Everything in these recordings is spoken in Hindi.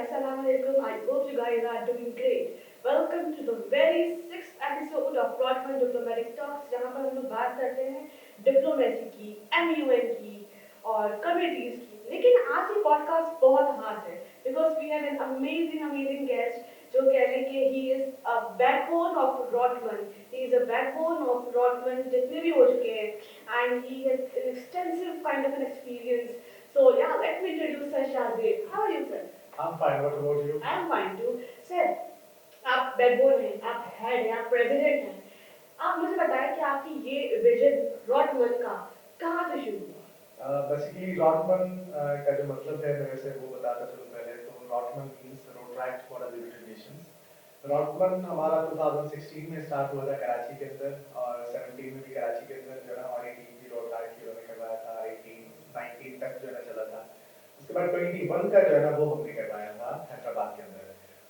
Assalamu alaikum. I hope you guys are doing great. Welcome to the very sixth episode of Broadband Diplomatic Talks, जहाँ पर हम लोग बात करते हैं डिप्लोमेसी की, MUN की और कम्युनिटीज की. लेकिन आज ये पॉडकास्ट बहुत खास है because we have an amazing guest जो कह रहे हैं कि he is a backbone of Rotman. He is a backbone of Rotman जितने भी हो चुके हैं and he has an extensive kind of an experience. So yeah, let me introduce Sir Shahzeeb. How are you, sir? I'm fine. What about you? I'm fine too. Sir, आप बैकबोन हैं, आप हेड हैं, आप प्रेसिडेंट हैं. आप मुझे बताएं कि आपकी ये विजन रॉटमन का कहाँ से शुरू हुआ? बेसिकली रॉटमन का जो मतलब है मैं वैसे वो बताता चलूँ पहले तो रॉटमन means Rotaract for the United Nations. रॉटमन हमारा 2016 में स्टार्ट हुआ था कराची के अंदर और 17 में भी कराची के अंदर जो है हमारी टीम भी रोट्रैक्ट की उन्होंने करवाया था 18 19 तक जो है चला था. उसके बाद 21 का जो है ना वो हमने करवाया था हैदराबाद के अंदर.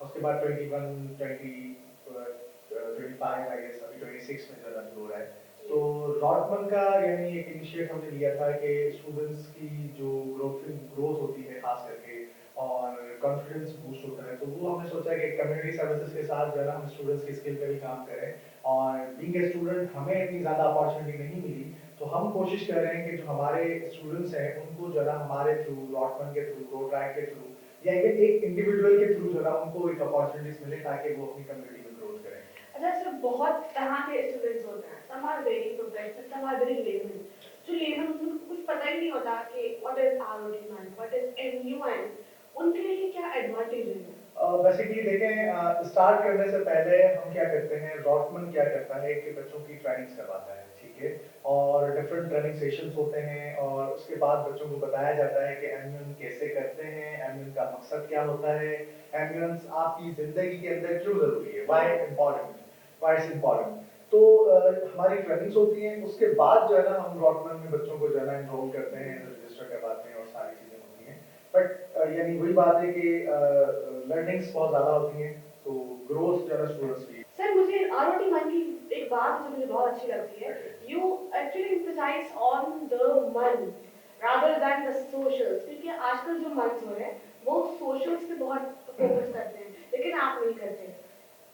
उसके बाद 25 आई गेस अभी 26 में जो है हो रहा है. तो रॉटमन का यानी एक इनिशिएट हमने लिया था कि स्टूडेंट्स की जो ग्रोथ होती है खास करके और कॉन्फिडेंस बूस्ट होता है तो वो हमने सोचा कि कम्युनिटी सर्विसेज के साथ जो है हम स्टूडेंट्स की स्किल पे भी काम करें. और बीइंग ए स्टूडेंट हमें इतनी ज़्यादा अपॉर्चुनिटी नहीं मिली तो हम कोशिश कर रहे हैं कि जो हमारे स्टूडेंट्स हैं उनको जो है हमारे थ्रू रॉटमन के थ्रू रोट्रैक के थ्रू या इवन एक इंडिविजुअल के थ्रू जो है उनको एक अपॉर्चुनिटीज मिले ताकि वो अपनी कम्युनिटी में ग्रोथ करें. अच्छा सर, बहुत तरह के स्टूडेंट्स होते हैं. Some are very professional, some are very lemon. जो लेमन उनको कुछ पता ही नहीं होता कि what is ROTMAN, what is MUN. उनके लिए क्या एडवांटेज है? बेसिकली देखें स्टार्ट करने से पहले हम क्या करते हैं रॉटमन क्या करता है कि बच्चों की ट्रेनिंग्स करवाता है ठीक है और डिफरेंट ट्रेनिंग सेशंस होते हैं और उसके बाद बच्चों को बताया जाता है कि एम्यून कैसे करते हैं एम्यून का मकसद क्या होता है एम्यून आपकी जिंदगी के अंदर क्यों जरूरी है व्हाई इट्स इम्पोर्टेंट. तो हमारी ट्रेनिंग्स होती हैं उसके बाद जो है ना हम रॉटमन में बच्चों को जो है ना एनरोल करते हैं रजिस्टर करवाते हैं और सारी चीजें होती हैं. बट यानी वही बात है कि लर्निंग्स बहुत ज़्यादा होती हैं तो ग्रोथ जो है स्टूडेंट्स की. सर मुझे ROTMAN की एक बात जो मुझे बहुत अच्छी लगती है, you actually emphasize on the मन rather than the socials. क्योंकि आजकल जो मंस हो रहे हैं वो socials पे बहुत फोकस करते हैं लेकिन आप नहीं करते.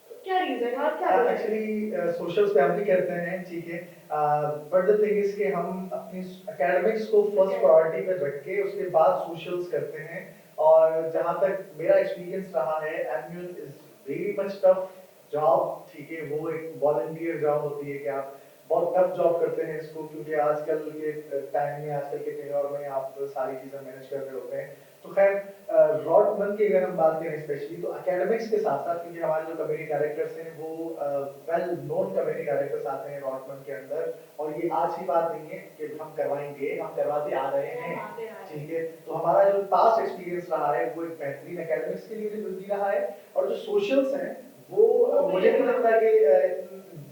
तो क्या रीजन है और क्या एक्चुअली सोशल्स पे हम भी करते हैं ठीक है बट द थिंग इज कि हम अपनी एकेडमिक्स को फर्स्ट प्रायोरिटी पे रख के उसके बाद सोशल्स करते हैं. और जहाँ तक मेरा एक्सपीरियंस रहा है immune is very much tough job ठीक है वो एक वॉलंटियर जॉब होती है कि आप बहुत टफ जॉब करते हैं इसको क्योंकि आजकल के टाइम में आजकल के टेन्योर में आप सारी चीजें मैनेज कर रहे होते हैं. तो खैर रॉटमन की अगर हम बात करें स्पेशली तो एकेडमिक्स के साथ साथ क्योंकि हमारे जो कम्युनिटी डायरेक्टर्स हैं वो वेल नोन कम्युनिटी डायरेक्टर्स आते हैं रॉटमन के अंदर और ये आज की बात नहीं है कि हम करवाएंगे हम करवाते आ रहे हैं ठीक है. तो हमारा जो पास्ट एक्सपीरियंस रहा है वो एक बेहतरीन एकेडमिक्स के लिए भी रहा है और जो सोशल्स हैं वो मुझे नहीं लगता कि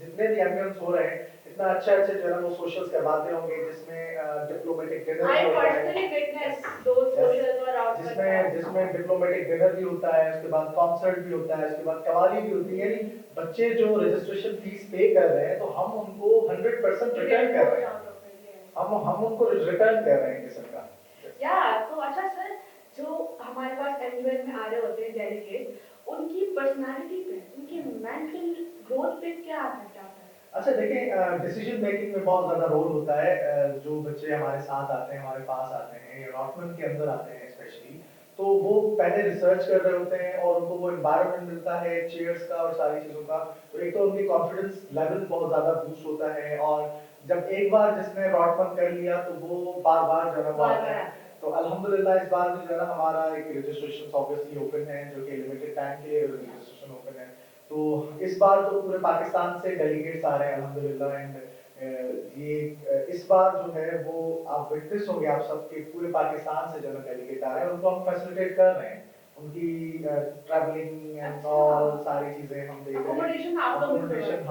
जितने भी एम्बियंस हो रहे हैं इतना अच्छा जो है वो सोशल्स करवाते होंगे जिसमें diplomatic dinner I personally witnessed those socials were out जिसमें डिप्लोमेटिक डिनर भी होता है उसके बाद कॉन्सर्ट भी होता है उसके बाद कवाली भी होती है. यानी बच्चे जो रजिस्ट्रेशन फीस पे कर रहे हैं तो हम उनको 100% रिटर्न कर रहे हैं. हम उनको रिटर्न कर रहे हैं किस्म का. या तो अच्छा सर, जो हमारे पास MUN में आ रहे होते हैं डेलीगेट उनकी पर्सनालिटी पे उनकी मेंटल ग्रोथ पे क्या इफेक्ट आता है? अच्छा देखें डिसीजन मेकिंग में बहुत ज़्यादा रोल होता है. जो बच्चे हमारे साथ आते हैं हमारे पास आते हैं रॉटमन के अंदर आते हैं स्पेशली तो वो पहले रिसर्च कर रहे होते हैं और उनको वो एनवायरनमेंट मिलता है चेयर्स का और सारी चीज़ों का तो एक तो उनकी कॉन्फिडेंस लेवल बहुत ज़्यादा बूस्ट होता है और जब एक बार जिसने रॉटमन कर लिया तो वो बार बार जो है तो अल्हम्दुलिल्लाह इस बार भी जो है हमारा एक रजिस्ट्रेशन ऑब्वियसली ओपन है जो कि लिमिटेड टाइम के लिए रजिस्ट्रेशन ओपन है. तो इस बार तो पूरे पाकिस्तान से डेलीगेट्स आ रहे हैं अल्हम्दुलिल्लाह एंड ये इस बार जो है वो आप विटनेस होंगे आप सबके पूरे पाकिस्तान से जो है डेलीगेट आ रहे हैं उनको हम फैसिलिटेट कर रहे हैं उनकी ट्रैवलिंग एंड ऑल सारी चीजें हम देख रहे हैं अकोमोडेशन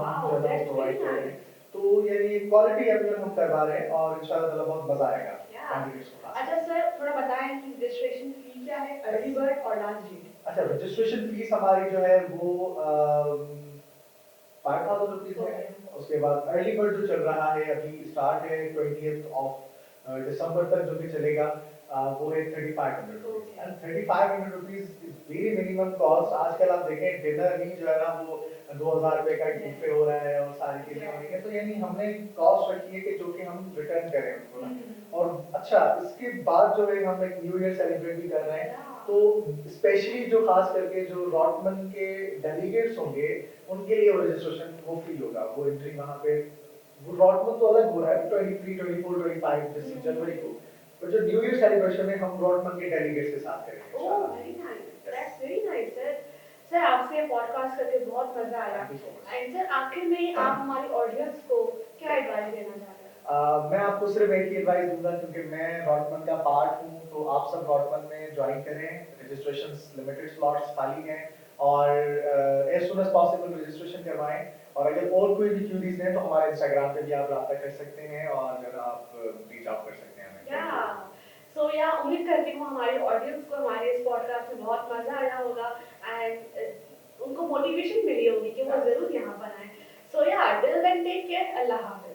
हम जो है प्रोवाइड कर रहे हैं. तो ये क्वालिटी अभी हम करवा रहे हैं और इंशाल्लाह ताला बहुत मजा आएगा कैंडिडेट्स को. अच्छा सर थोड़ा बताएं कि रजिस्ट्रेशन फी क्या है, अर्ली बर्ड और लास्ट डेट? अच्छा रजिस्ट्रेशन फीस हमारी जो है वो 5,000 रुपीज है. उसके बाद अर्ली बर्ड जो चल रहा है अभी स्टार्ट है 20th ऑफ दिसंबर तक जो भी चलेगा वो है 3500 rupees Okay. And 3500 rupees is very minimum cost. आजकल आप देखें डिनर ही जो है ना वो 2000 रुपए का बुफे हो रहा है और सारी चीजें हो रही है, तो यानी हमने कॉस्ट रखी है कि जो कि हम रिटर्न करें उनको ना। और अच्छा इसके बाद जो है हम एक न्यू ईयर सेलिब्रेट भी कर रहे हैं, तो स्पेशली जो खास करके जो रॉटमन के डेलीगेट्स होंगे उनके लिए वो रजिस्ट्रेशन वो फ्री होगा, वो एंट्री वहाँ पे। वो रॉटमन तो अलग हो रहा है 23, 24, 25 जिस जनवरी को, पर जो न्यू ईयर सेलिब्रेशन है हम रॉटमन के डेलीगेट्स के साथ करेंगे ओह इंशाल्लाह। Very nice, that's very nice sir. Sir आपसे पॉडकास्ट करके बहुत मजा आया। Thank you so much. And sir आखिर में आप हमारी ऑडियंस को क्या एडवाइस देना चाहते हैं? मैं आपको सिर्फ एक ही एडवाइस दूंगा क्योंकि मैं रॉटमन का पार्ट हूँ, तो आप सब रॉटमन में ज्वाइन करें। रजिस्ट्रेशंस लिमिटेड स्लॉट्स खाली हैं और as soon as possible registration करवाएं। और अगर और कोई भी क्यूरीज हैं तो हमारे इंस्टाग्राम पे भी आप रब्ता कर सकते हैं और आप रीच आउट कर सकते हैं हमें। या सो या उम्मीद करती हूँ हमारी ऑडियंस को हमारे इस पॉडकास्ट में बहुत मजा आया होगा एंड उनको मोटिवेशन मिली होगी कि वो जरूर यहाँ पर आए। सो या टिल देन टेक केयर, अल्लाह हाफिज।